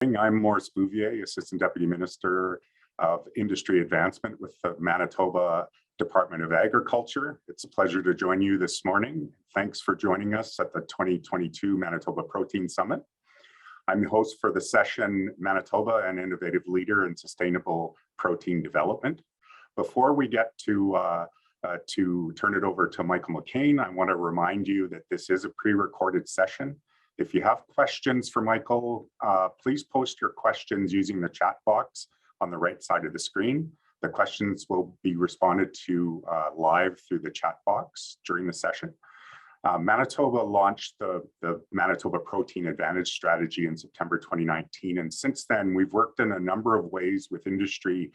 I'm Maurice Bouvier, Assistant Deputy Minister of Industry Advancement with the Manitoba Department of Agriculture. It's a pleasure to join you this morning. Thanks for joining us at the 2022 Manitoba Protein Summit. I'm the host for the session, Manitoba, an Innovative Leader in Sustainable Protein Development. Before we get to turn it over to Michael McCain, I want to remind you that this is a pre-recorded session. If you have questions for Michael, please post your questions using the chat box on the right side of the screen. The questions will be responded to live through the chat box during the session. Manitoba launched the Manitoba Protein Advantage strategy in September 2019, and since then we've worked in a number of ways with industry,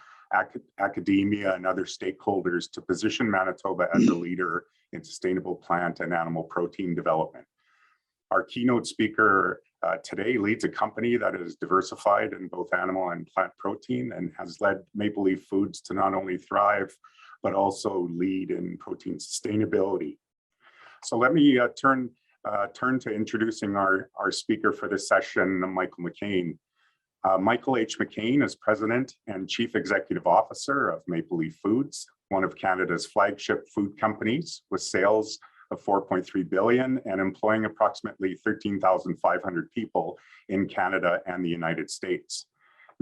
academia, and other stakeholders to position Manitoba as a leader in sustainable plant and animal protein development. Our keynote speaker today leads a company that is diversified in both animal and plant protein and has led Maple Leaf Foods to not only thrive, but also lead in protein sustainability. So let me turn to introducing our speaker for this session, Michael McCain. Michael H. McCain is President and Chief Executive Officer of Maple Leaf Foods, one of Canada's flagship food companies with sales of $4.3 billion and employing approximately 13,500 people in Canada and the United States.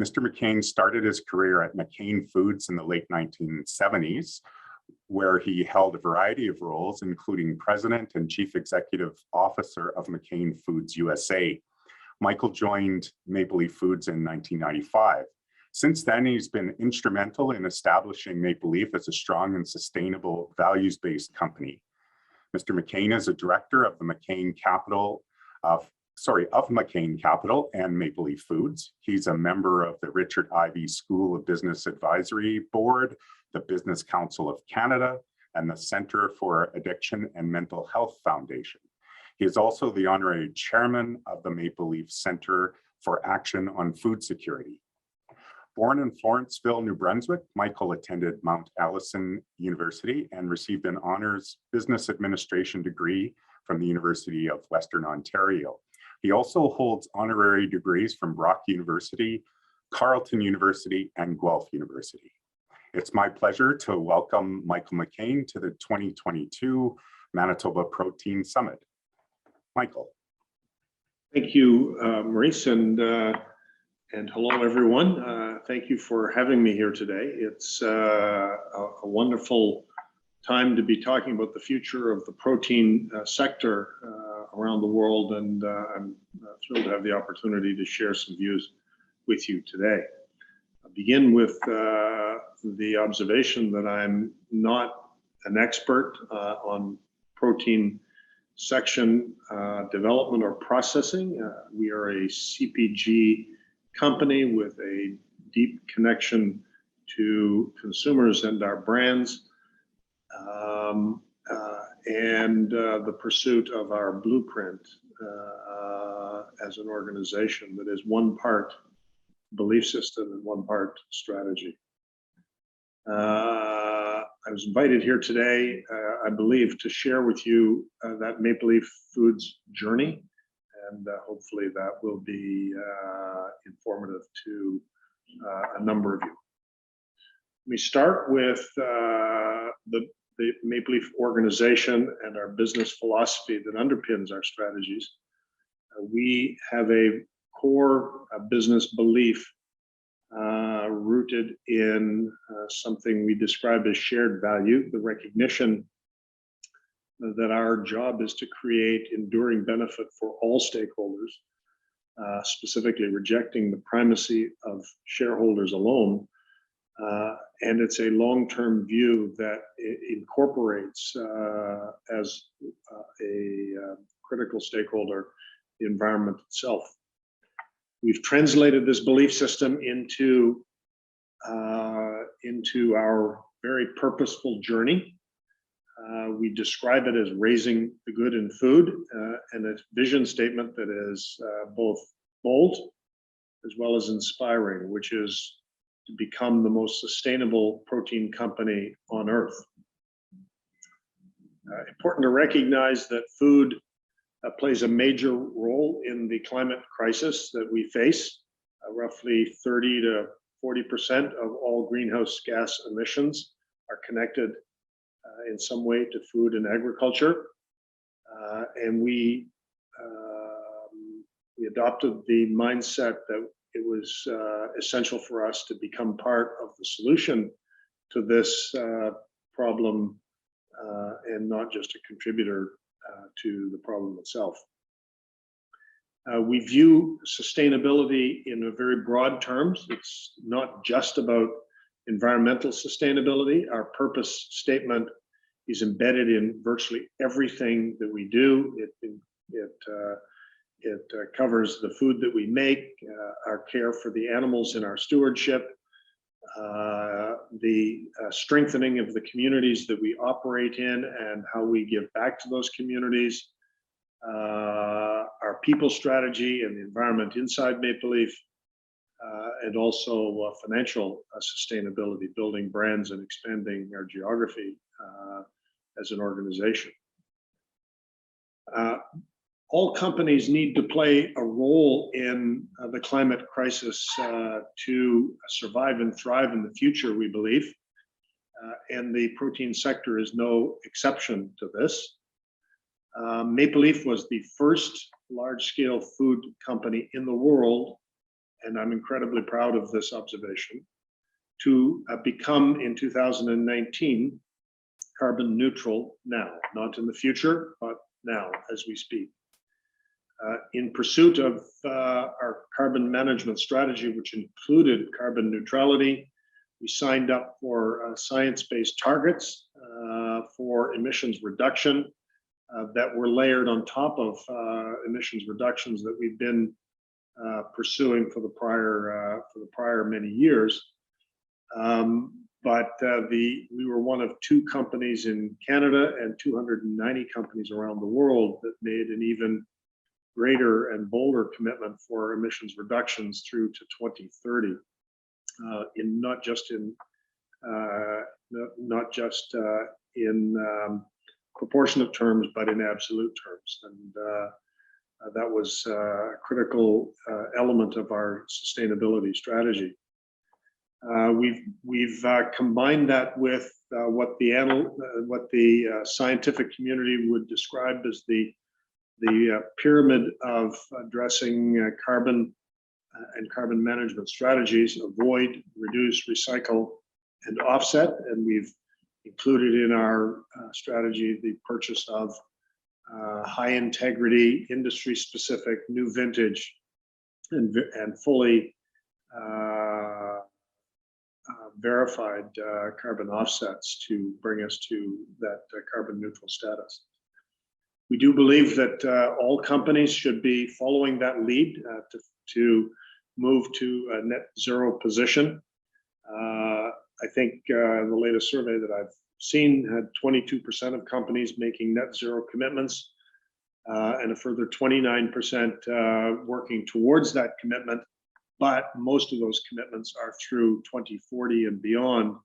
Mr. McCain started his career at McCain Foods in the late 1970s, where he held a variety of roles, including President and Chief Executive Officer of McCain Foods USA. Michael joined Maple Leaf Foods in 1995. Since then, he's been instrumental in establishing Maple Leaf as a strong and sustainable values-based company. Mr. McCain is a director of the McCain Capital, of McCain Capital and Maple Leaf Foods. He's a member of the Richard Ivey School of Business Advisory Board, the Business Council of Canada, and the Centre for Addiction and Mental Health Foundation. He is also the honorary chairman of the Maple Leaf Centre for Action on Food Security. Born in Florenceville, New Brunswick, Michael attended Mount Allison University and received an honors business administration degree from the University of Western Ontario. He also holds honorary degrees from Brock University, Carleton University, and Guelph University. It's my pleasure to welcome Michael McCain to the 2022 Manitoba Protein Summit. Michael. Thank you, Maurice, and hello, everyone. Thank you for having me here today. It's a wonderful time to be talking about the future of the protein sector around the world, and I'm thrilled to have the opportunity to share some views with you today. I'll begin with the observation that I'm not an expert on protein section development or processing. We are a CPG company with a deep connection to consumers and our brands, and the pursuit of our blueprint as an organization that is one part belief system and one part strategy. I was invited here today, I believe, to share with you that Maple Leaf Foods journey, and hopefully that will be informative to a number of you. Let me start with the Maple Leaf organization and our business philosophy that underpins our strategies. We have a core business belief rooted in something we describe as shared value, the recognition that our job is to create enduring benefit for all stakeholders, specifically rejecting the primacy of shareholders alone. And it's a long-term view that incorporates as a critical stakeholder the environment itself. We've translated this belief system into our very purposeful journey. We describe it as raising the good in food, and a vision statement that is both bold as well as inspiring, which is to become the most sustainable protein company on earth. Important to recognize that food plays a major role in the climate crisis that we face. roughly 30 to 40% of all greenhouse gas emissions are connected in some way to food and agriculture. And we adopted the mindset that it was essential for us to become part of the solution to this problem and not just a contributor to the problem itself. We view sustainability in a very broad terms. It's not just about environmental sustainability. Our purpose statement is embedded in virtually everything that we do. It covers the food that we make, our care for the animals in our stewardship, the strengthening of the communities that we operate in and how we give back to those communities, our people strategy and the environment inside Maple Leaf, and also financial sustainability, building brands and expanding our geography as an organization. All companies need to play a role in the climate crisis to survive and thrive in the future, we believe. And the protein sector is no exception to this. Maple Leaf was the first large-scale food company in the world, and I'm incredibly proud of this observation, to become in 2019 carbon neutral now, not in the future, but now as we speak. In pursuit of our carbon management strategy, which included carbon neutrality, we signed up for science-based targets for emissions reduction that were layered on top of emissions reductions that we've been pursuing for the prior many years. We were one of 2 companies in Canada and 290 companies around the world that made an even greater and bolder commitment for emissions reductions through to 2030, in not just in proportionate terms, but in absolute terms. And that was a critical element of our sustainability strategy. We've combined that with what the scientific community would describe as the pyramid of addressing carbon and carbon management strategies: avoid, reduce, recycle, and offset. And we've included in our strategy the purchase of high integrity, industry specific, new vintage, and fully verified carbon offsets to bring us to that carbon neutral status. We do believe that all companies should be following that lead to move to a net zero position. I think the latest survey that I've seen had 22% of companies making net zero commitments, and a further 29% working towards that commitment. But most of those commitments are through 2040 and beyond,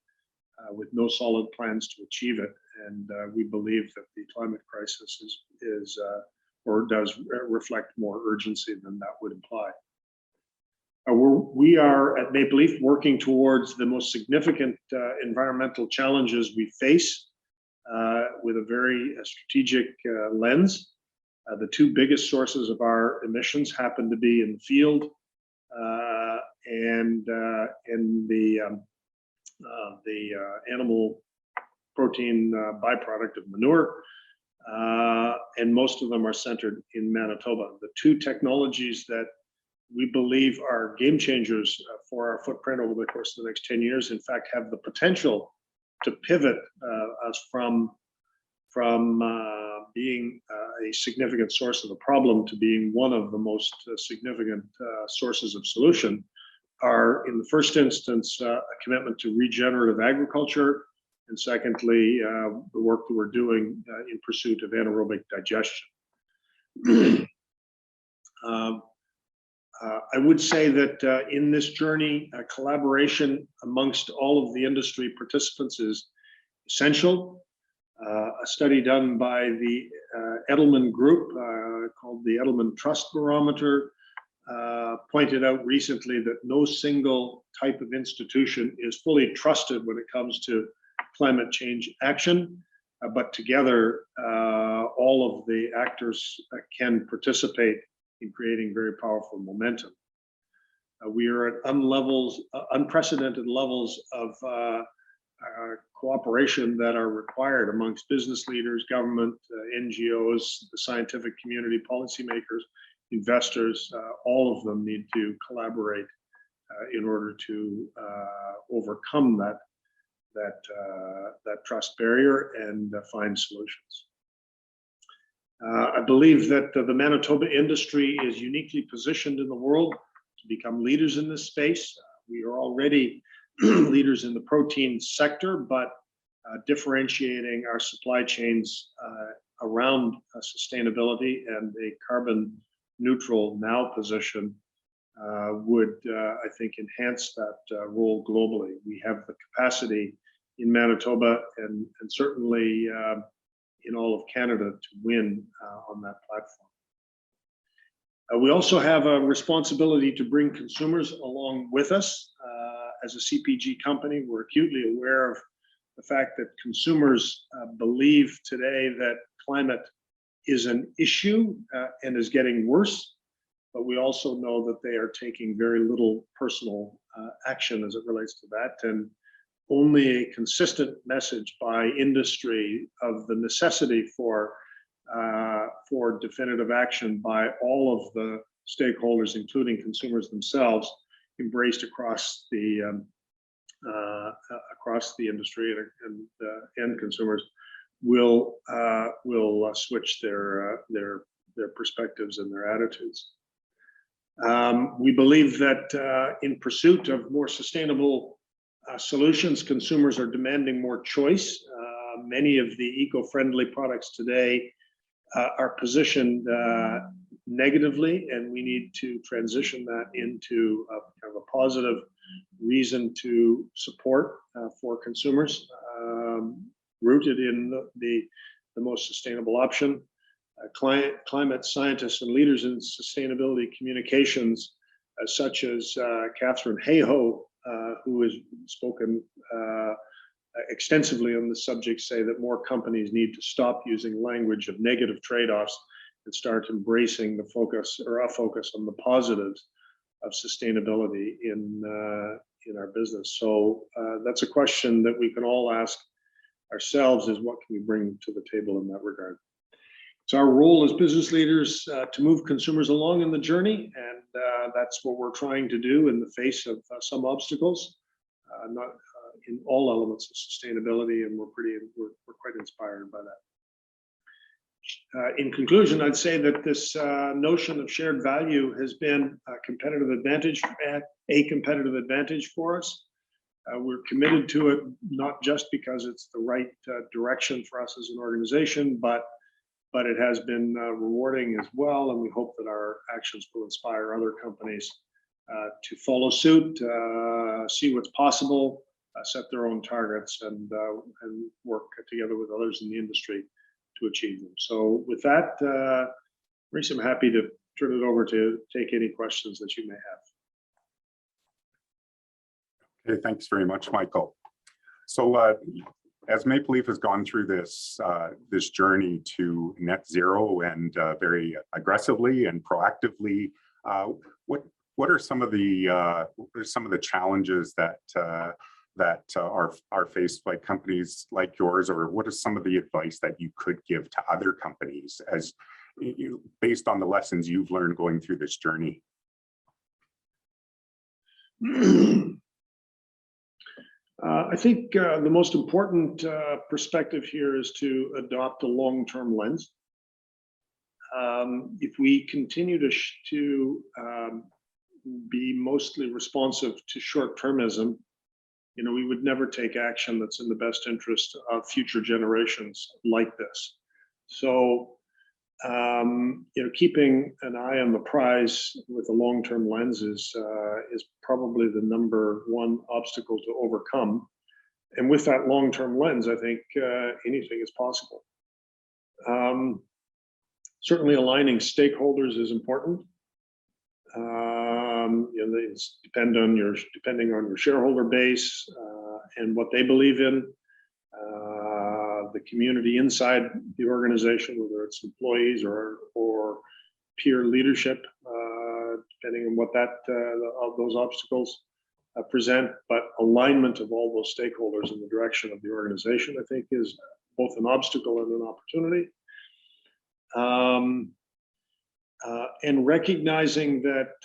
with no solid plans to achieve it. And we believe that the climate crisis does reflect more urgency than that would imply. We are at Maple Leaf working towards the most significant environmental challenges we face with a very strategic lens. The 2 biggest sources of our emissions happen to be in the field and in the animal protein byproduct of manure, and most of them are centered in Manitoba. The 2 technologies that we believe are game changers for our footprint over the course of the next 10 years, in fact, have the potential to pivot us from being a significant source of the problem to being one of the most significant sources of solution, are, in the first instance, a commitment to regenerative agriculture, and secondly, the work that we're doing in pursuit of anaerobic digestion. I would say that in this journey, collaboration amongst all of the industry participants is essential. A study done by the Edelman Group called the Edelman Trust Barometer pointed out recently that no single type of institution is fully trusted when it comes to climate change action, but together all of the actors can participate in creating very powerful momentum. We are at unprecedented levels of cooperation that are required amongst business leaders, government, NGOs, the scientific community, policymakers, investors. All of them need to collaborate in order to overcome that trust barrier and find solutions. I believe that the Manitoba industry is uniquely positioned in the world to become leaders in this space. We are already leaders in the protein sector, but differentiating our supply chains around sustainability and a carbon neutral now position would, I think, enhance that role globally. We have the capacity in Manitoba and certainly in all of Canada to win on that platform. We also have a responsibility to bring consumers along with us. As a CPG company, we're acutely aware of the fact that consumers believe today that climate is an issue and is getting worse, but we also know that they are taking very little personal action as it relates to that. And only a consistent message by industry of the necessity for definitive action by all of the stakeholders, including consumers themselves, embraced across the industry and consumers, will switch their perspectives and their attitudes. We believe that in pursuit of more sustainable solutions, consumers are demanding more choice. Many of the eco-friendly products today are positioned negatively, and we need to transition that into kind of a positive reason to support for consumers, rooted in the most sustainable option. Climate scientists and leaders in sustainability communications, such as Catherine Hayhoe, who has spoken extensively on the subject, say that more companies need to stop using language of negative trade-offs and start embracing the focus or a focus on the positives of sustainability in our business. So that's a question that we can all ask ourselves: is what can we bring to the table in that regard? It's our role as business leaders to move consumers along in the journey, and that's what we're trying to do in the face of some obstacles, not in all elements of sustainability, and we're quite inspired by that. In conclusion, I'd say that this notion of shared value has been a competitive advantage for us. We're committed to it, not just because it's the right direction for us as an organization, but it has been rewarding as well, and we hope that our actions will inspire other companies to follow suit, see what's possible, set their own targets, and work together with others in the industry to achieve them. So with that, Maurice, I'm happy to turn it over to take any questions that you may have. Okay, thanks very much, Michael. So as Maple Leaf has gone through this journey to net zero and very aggressively and proactively, what are some of the challenges that are faced by companies like yours, or what is some of the advice that you could give to other companies as based on the lessons you've learned going through this journey? I think the most important perspective here is to adopt a long-term lens. If we continue to be mostly responsive to short-termism, we would never take action that's in the best interest of future generations like this. So, keeping an eye on the prize with a long-term lens is probably the number one obstacle to overcome. And with that long-term lens, I think anything is possible. Certainly aligning stakeholders is important. It's depending on your shareholder base and what they believe in. The community inside the organization, whether it's employees or peer leadership, depending on what those obstacles present. But alignment of all those stakeholders in the direction of the organization, I think, is both an obstacle and an opportunity. And recognizing that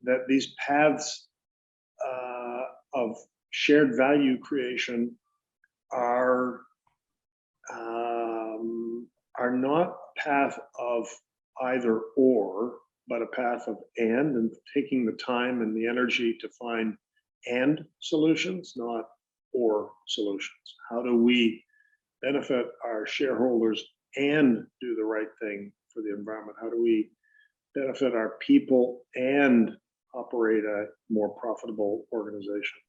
that these paths of shared value creation are not a path of either or, but a path of and taking the time and the energy to find and solutions, not or solutions. How do we benefit our shareholders and do the right thing for the environment? How do we benefit our people and operate a more profitable organization?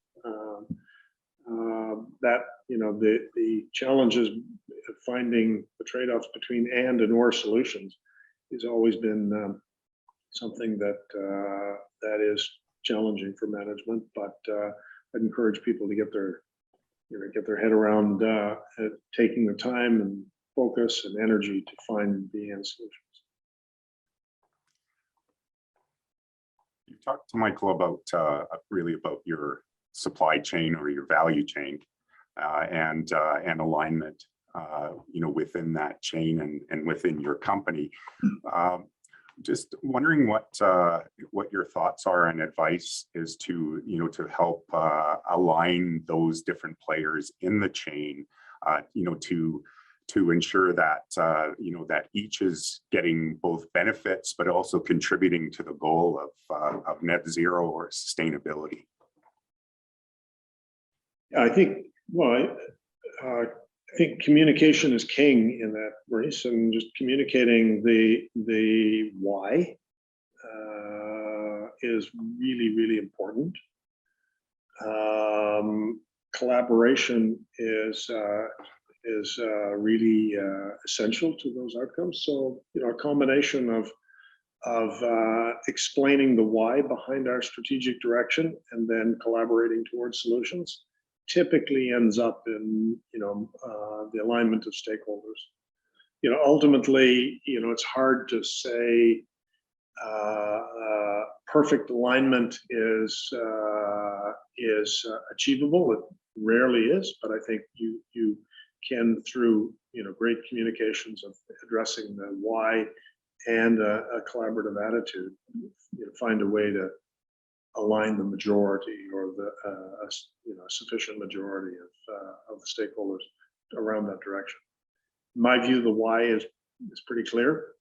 That, the challenges of finding the trade-offs between and or solutions has always been something that is challenging for management. But I'd encourage people to get their head around taking the time and focus and energy to find the end solutions. You talked to Michael about really about your supply chain or your value chain and alignment, within that chain and within your company. Just wondering what your thoughts are and advice is to help align those different players in the chain, to ensure that that each is getting both benefits but also contributing to the goal of net zero or sustainability. I think communication is king in that race, and just communicating the why is really, really important. Collaboration is really essential to those outcomes. So, a combination of explaining the why behind our strategic direction and then collaborating towards solutions typically ends up in the alignment of stakeholders. Ultimately, it's hard to say perfect alignment is achievable. It rarely is, but I think you can, through great communications of addressing the why and a collaborative attitude, find a way to align the majority or a sufficient majority of the stakeholders around that direction. In my view, the why is pretty clear.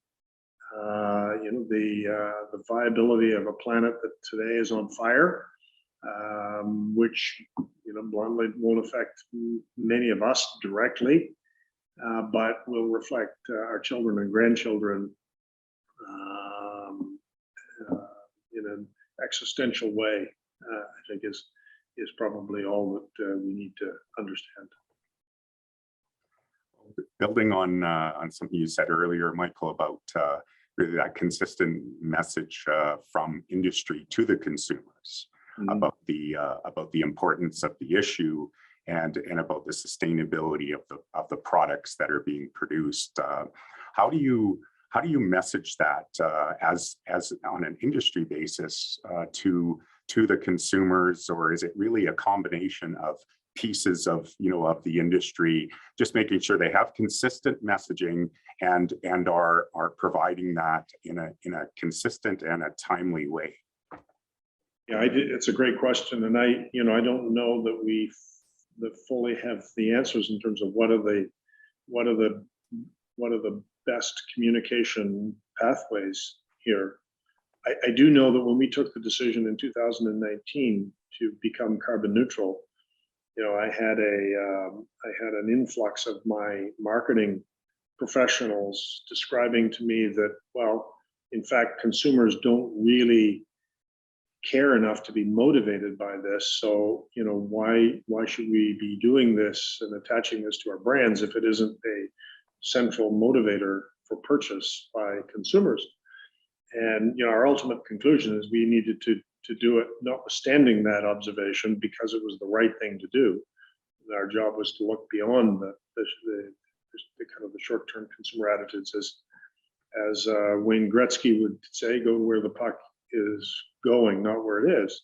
The viability of a planet that today is on fire, which bluntly won't affect many of us directly, but will reflect our children and grandchildren in an existential way. I think is probably all that we need to understand. Building on something you said earlier, Michael, about really that consistent message from industry to the consumers about the importance of the issue and about the sustainability of the products that are being produced. How do you message that as on an industry basis to the consumers, or is it really a combination of pieces of the industry, just making sure they have consistent messaging and are providing that in a consistent and a timely way? Yeah, it's a great question, and I don't know that we fully have the answers in terms of what are the best communication pathways here. I do know that when we took the decision in 2019 to become carbon neutral, I had an influx of my marketing professionals describing to me that, well, in fact, consumers don't really care enough to be motivated by this. So, why should we be doing this and attaching this to our brands if it isn't a central motivator for purchase by consumers? And our ultimate conclusion is we needed to do it, notwithstanding that observation, because it was the right thing to do. And our job was to look beyond the kind of the short-term consumer attitudes, as Wayne Gretzky would say, go where the puck is going, not where it is.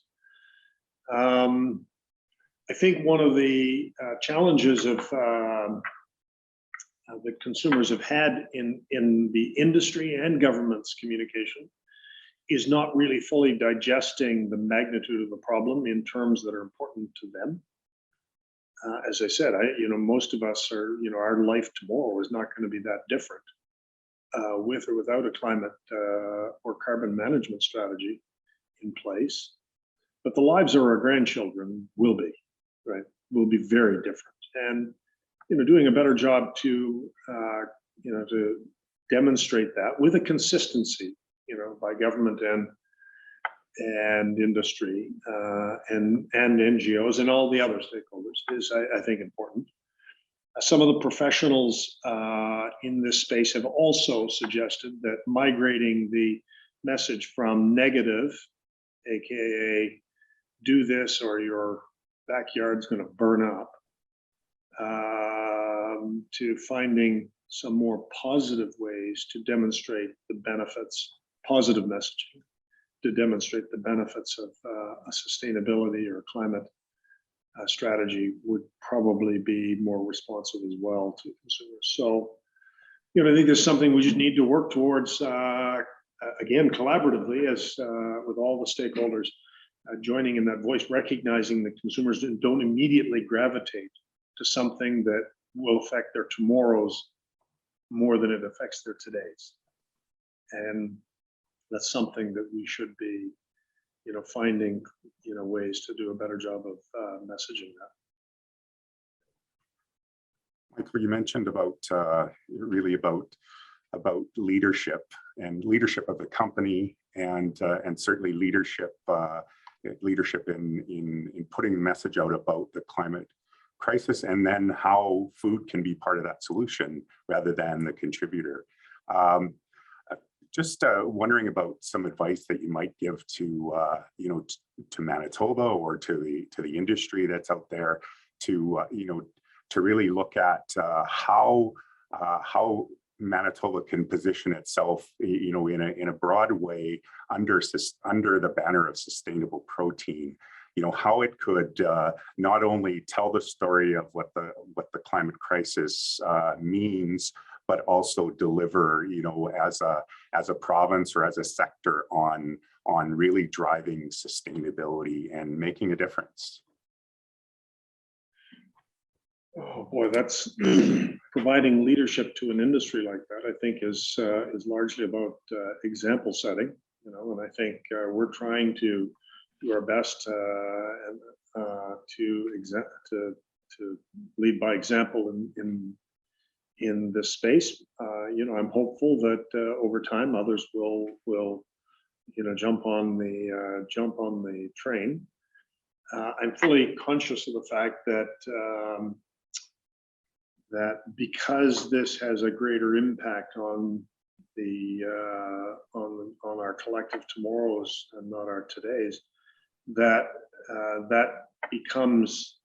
I think one of the challenges of that consumers have had in the industry and government's communication is not really fully digesting the magnitude of the problem in terms that are important to them. As I said, most of us are, our life tomorrow is not going to be that different with or without a climate or carbon management strategy in place. But the lives of our grandchildren will be, right, will be very different. And doing a better job to demonstrate that with a consistency, by government and industry and NGOs and all the other stakeholders is, I think, important. Some of the professionals in this space have also suggested that migrating the message from negative, aka do this or your backyard's going to burn up, to finding some more positive ways to demonstrate the benefits, positive messaging, to demonstrate the benefits of a sustainability or climate strategy would probably be more responsive as well to consumers. So, I think there's something we just need to work towards, again, collaboratively, as with all the stakeholders joining in that voice, recognizing that consumers don't immediately gravitate to something that will affect their tomorrows more than it affects their todays. And that's something that we should be, finding, ways to do a better job of messaging that. Michael, you mentioned about really about leadership and leadership of the company, and certainly leadership in putting the message out about the climate crisis, and then how food can be part of that solution rather than the contributor. Just wondering about some advice that you might give to to Manitoba or to the industry that's out there to to really look at how Manitoba can position itself in a broad way under the banner of sustainable protein. How it could not only tell the story of what the climate crisis means, but also deliver, as a province or as a sector on really driving sustainability and making a difference. Oh boy, that's providing leadership to an industry like that, I think, is largely about example setting. And I think we're trying to do our best to lead by example in this space. I'm hopeful that over time others will jump on the train. I'm fully conscious of the fact that because this has a greater impact on on our collective tomorrows and not our todays, that becomes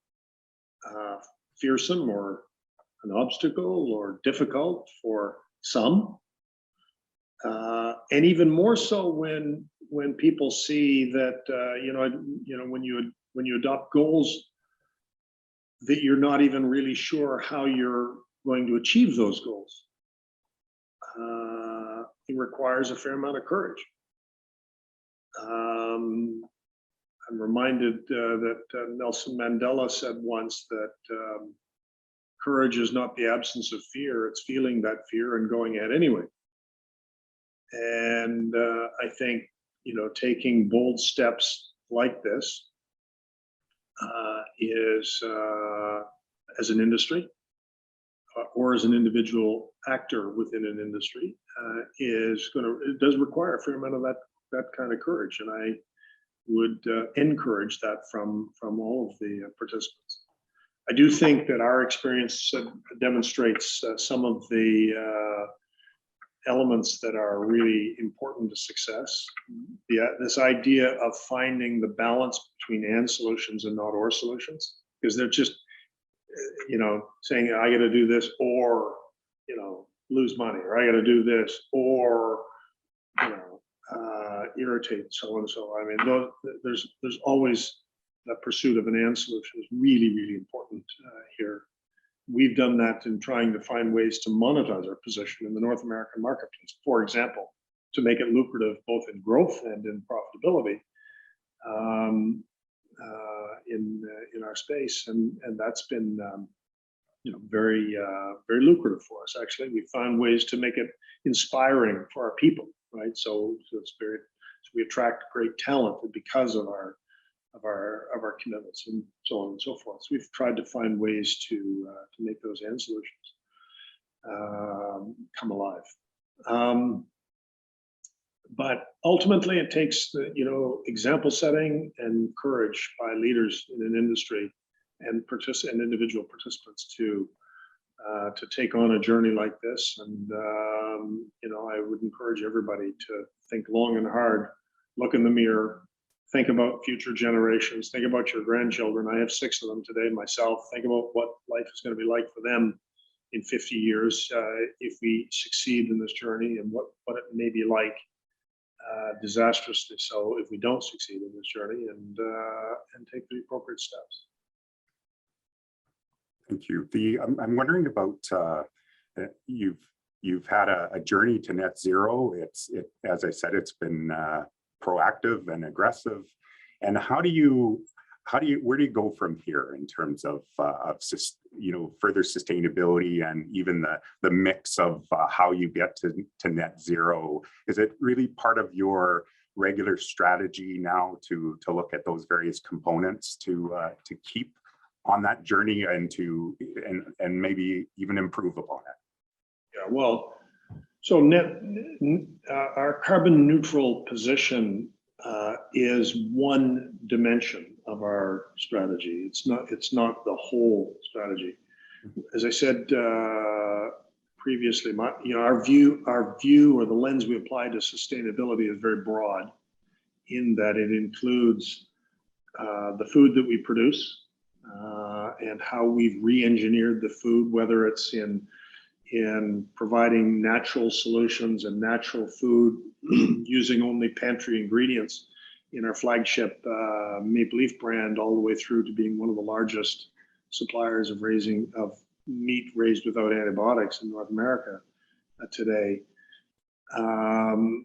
fearsome or an obstacle or difficult for some, and even more so when people see that when you adopt goals that you're not even really sure how you're going to achieve those goals. It requires a fair amount of courage. I'm reminded that Nelson Mandela said once that courage is not the absence of fear, it's feeling that fear and going at anyway. And I think, taking bold steps like this is, as an industry or as an individual actor within an industry, it does require a fair amount of that kind of courage. And I would encourage that from all of the participants. I do think that our experience demonstrates some of the elements that are really important to success. This idea of finding the balance between and solutions and not or solutions, because they're just, saying I got to do this or, lose money, or I got to do this or, irritate so and so. I mean, there's always the pursuit of an and solution is really, really important here. We've done that in trying to find ways to monetize our position in the North American marketplace, for example, to make it lucrative both in growth and in profitability in our space, and that's been very lucrative for us. Actually, we found ways to make it inspiring for our people, right? So we attract great talent because of our commitments and so on and so forth. So we've tried to find ways to make those end solutions come alive. But ultimately, it takes example setting and courage by leaders in an industry and individual participants to take on a journey like this. And I would encourage everybody to think long and hard, look in the mirror, think about future generations, think about your grandchildren. I have 6 of them today myself. Think about what life is going to be like for them in 50 years if we succeed in this journey, and what it may be like disastrously so if we don't succeed in this journey, and take the appropriate steps. Thank you. I'm wondering about you've had a journey to net zero. As I said, it's been proactive and aggressive. And where do you go from here in terms of further sustainability and even the mix of how you get to net zero? Is it really part of your regular strategy now to look at those various components to keep on that journey and maybe even improve upon it? Yeah, well, so our carbon neutral position is one dimension of our strategy. It's not the whole strategy. As I said previously, our view or the lens we apply to sustainability is very broad, in that it includes the food that we produce and how we've re-engineered the food, whether it's in providing natural solutions and natural food using only pantry ingredients in our flagship Maple Leaf brand, all the way through to being one of the largest suppliers of meat raised without antibiotics in North America today. The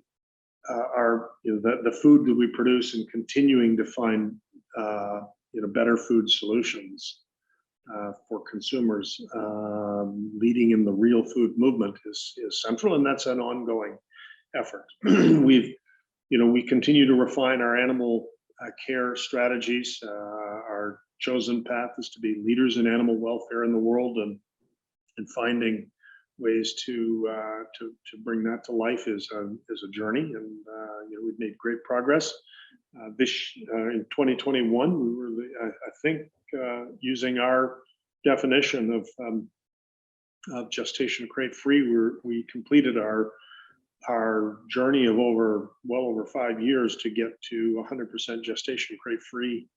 food that we produce and continuing to find better food solutions for consumers, leading in the real food movement is central, and that's an ongoing effort. We continue to refine our animal care strategies. Our chosen path is to be leaders in animal welfare in the world, and finding ways to bring that to life is a journey, and we've made great progress. In 2021, we were, I think, using our definition of gestation crate free, we completed our journey of well over 5 years to get to 100% gestation crate free.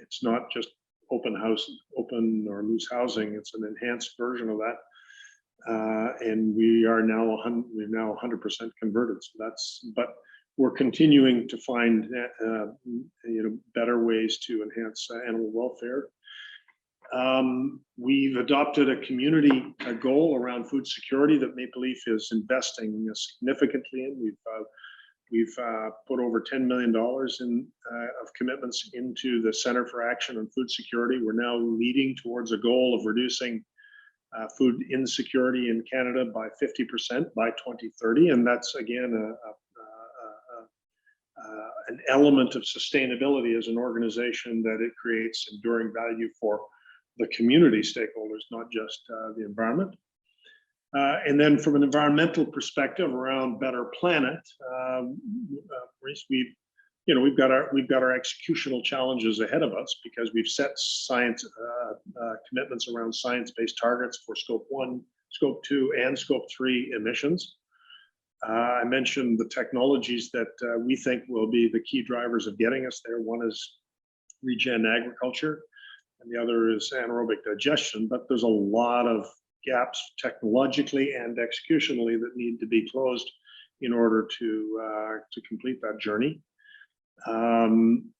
It's not just open or loose housing; it's an enhanced version of that. And we're now 100% converted. But we're continuing to find better ways to enhance animal welfare. We've adopted a community goal around food security that Maple Leaf is investing significantly in. We've put over $10 million of commitments into the Center for Action on Food Security. We're now leading towards a goal of reducing food insecurity in Canada by 50% by 2030, and that's again an element of sustainability as an organization, that it creates enduring value for the community stakeholders, not just the environment. And then from an environmental perspective around Better Planet, we've got our executional challenges ahead of us, because we've set science commitments around science-based targets for Scope 1, Scope 2 and Scope 3 emissions. I mentioned the technologies that we think will be the key drivers of getting us there. One is regen agriculture, and the other is anaerobic digestion. But there's a lot of gaps technologically and executionally that need to be closed in order to complete that journey.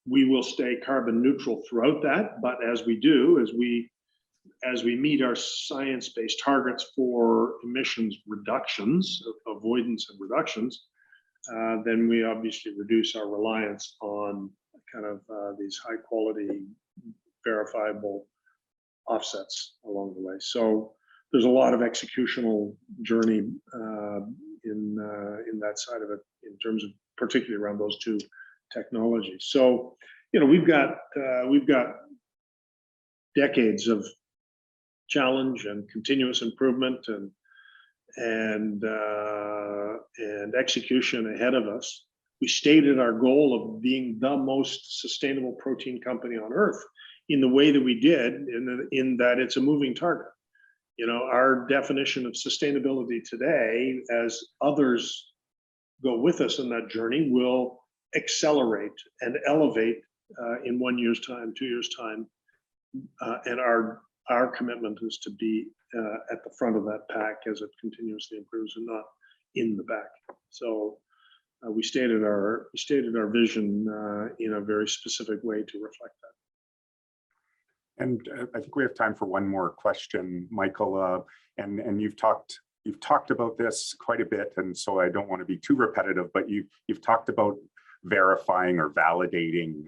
We will stay carbon neutral throughout that, but as we do, as we meet our science-based targets for emissions reductions, avoidance and reductions, then we obviously reduce our reliance on kind of these high-quality, verifiable offsets along the way. So there's a lot of executional journey in that side of it, in terms of particularly around those two technologies. So, you know, we've got decades of challenge and continuous improvement and execution ahead of us. We stated our goal of being the most sustainable protein company on earth in the way that we did, in that it's a moving target. You know, our definition of sustainability today, as others go with us in that journey, will accelerate and elevate in 1 year's time, 2 years' time, and our commitment is to be at the front of that pack as it continuously improves, and not in the back. So we stated our vision in a very specific way to reflect that. And I think we have time for one more question, Michael. And you've talked about this quite a bit, and so I don't want to be too repetitive, but you've talked about verifying or validating,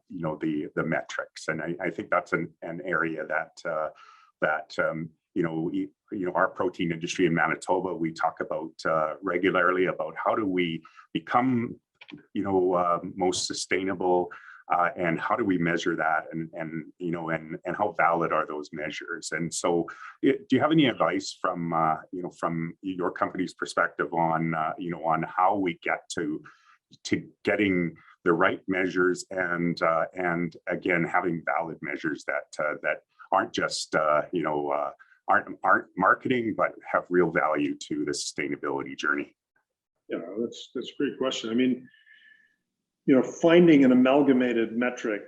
you know, the metrics, and I think that's an area that you know, our protein industry in Manitoba, we talk about regularly about how do we become, you know, most sustainable, and how do we measure that, and you know, and how valid are those measures? And so, do you have any advice from you know, from your company's perspective on you know, on how we get to getting the right measures, and again, having valid measures that aren't just you know, aren't marketing, but have real value to the sustainability journey? Yeah, that's a great question. I mean, you know, finding an amalgamated metric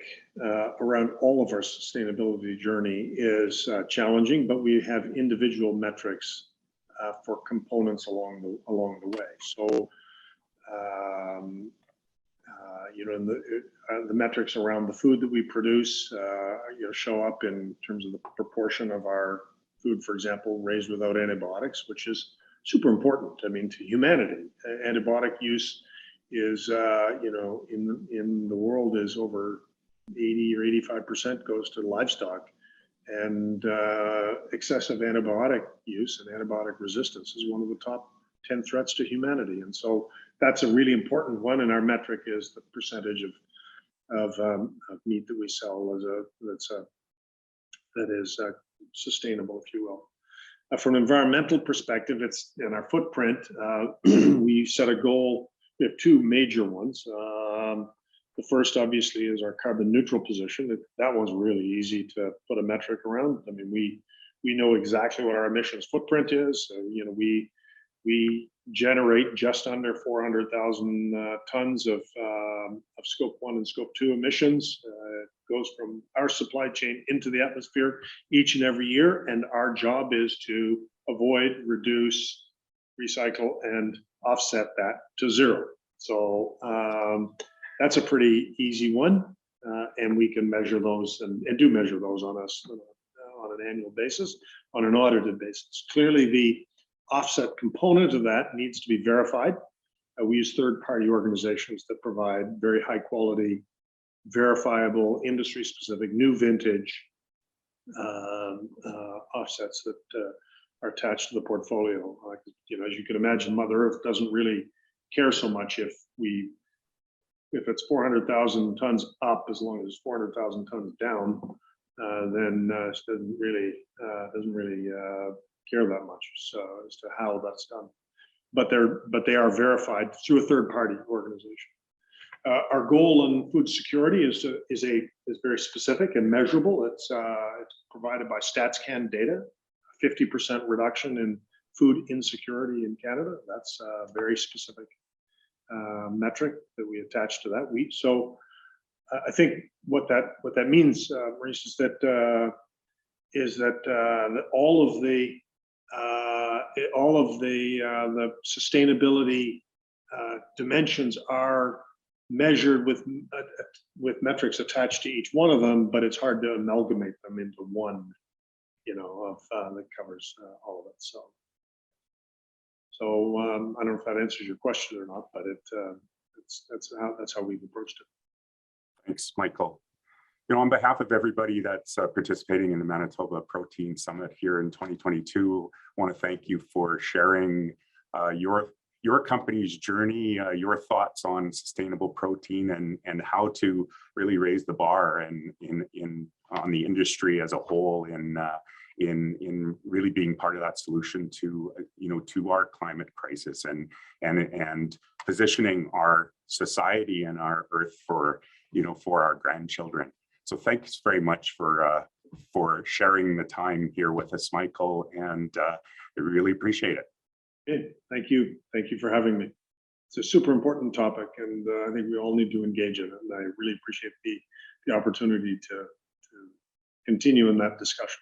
around all of our sustainability journey is challenging, but we have individual metrics for components along the way. So, you know, the metrics around the food that we produce, you know, show up in terms of the proportion of our food, for example, raised without antibiotics, which is super important. I mean, to humanity, antibiotic use is, you know, in the world is over 80 or 85% goes to livestock, and excessive antibiotic use and antibiotic resistance is one of the top 10 threats to humanity. And so that's a really important one. And our metric is the percentage of meat that we sell that is sustainable, if you will. From an environmental perspective, it's in our footprint. We set a goal. We have two major ones. The first, obviously, is our carbon neutral position. That one's really easy to put a metric around. I mean, we know exactly what our emissions footprint is. You know, we generate just under 400,000 tons of Scope 1 and Scope 2 emissions. It goes from our supply chain into the atmosphere each and every year, and our job is to avoid, reduce, recycle, and offset that to zero. So that's a pretty easy one, and we can measure those and do measure those on an annual basis, on an audited basis. Clearly, the offset component of that needs to be verified. We use third-party organizations that provide very high-quality, verifiable, industry-specific, new vintage offsets that are attached to the portfolio. You know, as you can imagine, Mother Earth doesn't really care so much if it's 400,000 tons up, as long as it's 400,000 tons down, then it doesn't really care that much as to how that's done. But they are verified through a third-party organization. Our goal in food security is very specific and measurable. It's provided by StatsCan data, 50% reduction food insecurity in Canada. That's a very specific metric that we attach to that wheat. So I think what that means, Maurice, is that that all of the sustainability dimensions are measured with metrics attached to each one of them, but it's hard to amalgamate them into one, that covers all of it. So I don't know if that answers your question or not, but that's how we've approached it. Thanks, Michael. On behalf of everybody that's participating in the Manitoba Protein Summit here in 2022, I want to thank you for sharing your company's journey, your thoughts on sustainable protein and how to really raise the bar on the industry as a whole in really being part of that solution to our climate crisis and positioning our society and our earth for our grandchildren. So thanks very much for sharing the time here with us, Michael, and I really appreciate it. Okay, thank you. Thank you for having me. It's a super important topic, and I think we all need to engage in it. And I really appreciate the opportunity to continue in that discussion.